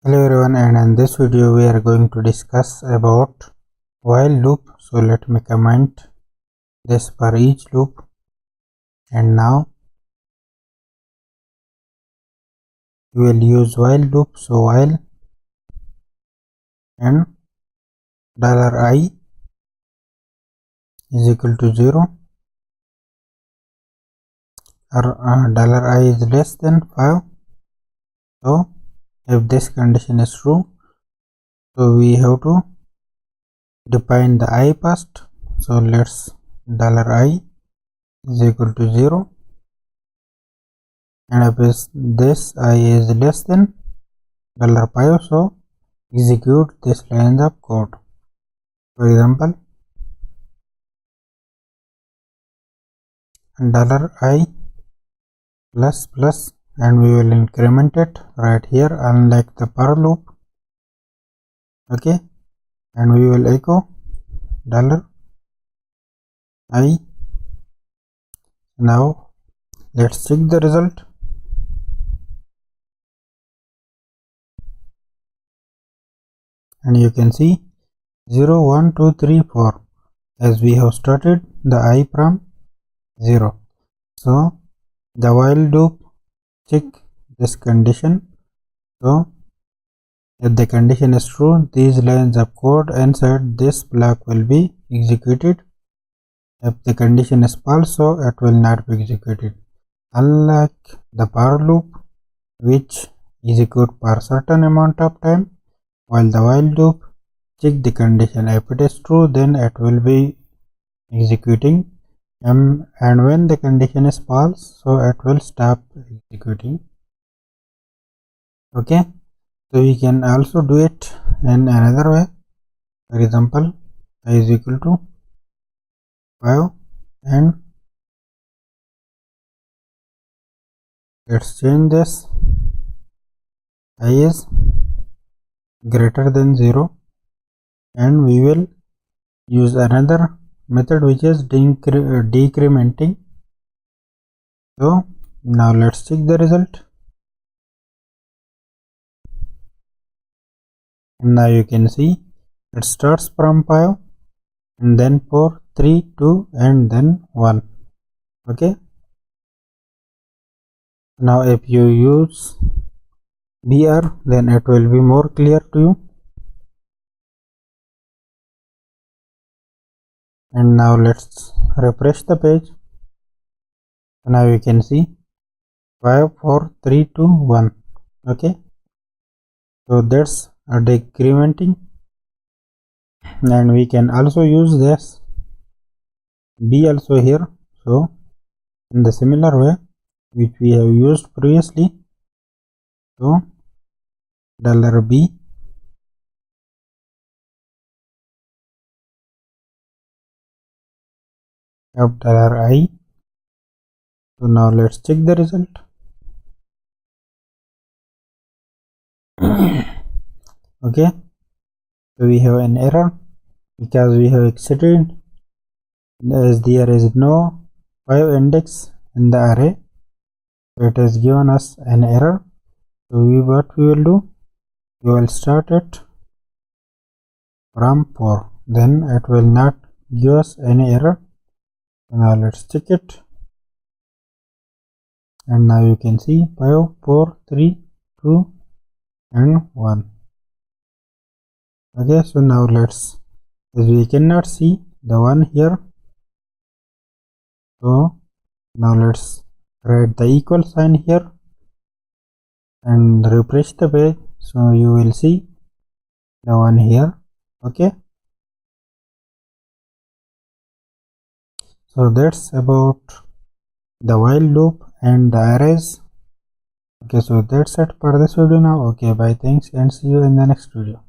Hello everyone, and in this video we are going to discuss about while loop. So let me comment this for each loop. And now we will use while loop. So while and $i is equal to 0 or $i is less than 5. So if this condition is true, so we have to define the I first. So let's $i is equal to 0, and if this I is less than $5, so execute this lines of code. For example, $i plus plus, and we will increment it right here unlike the for loop. Okay, and we will echo $i. Now let's check the result. And you can see 0 1 2 3 4 as we have started the I from 0. So the while loop check this condition. So if the condition is true, these lines of code inside this block will be executed. If the condition is false, so it will not be executed. Unlike the for loop, which execute for certain amount of time, while the while loop check the condition. If it is true, then it will be executing, and when the condition is false, so it will stop executing. Okay, so we can also do it in another way. For example, I is equal to 5, and let's change this. I is greater than 0, and we will use another method which is decrementing. So now let's check the result. And now you can see it starts from 5 and then 4 3 2 and then 1. Okay, now if you use BR, then it will be more clear to you. And now let's refresh the page. Now you can see 5 4 3 2 1. Okay, so that's a decrementing, and we can also use this B also here. So in the similar way which we have used previously, so $b of $i. So now let's check the result. Okay, so we have an error because we have exceeded, as there is no 5 index in the array, so it has given us an error. So what we will do, we will start it from 4, then it will not give us any error. Now let's check it, and now you can see 5 4 3 2 and 1. Okay, so now let's, as we cannot see the 1 here, so now let's write the equal sign here and refresh the page, so you will see the 1 here. Okay, so that's about the while loop and the arrays. Okay, so that's it for this video now. Okay, bye, thanks, and see you in the next video.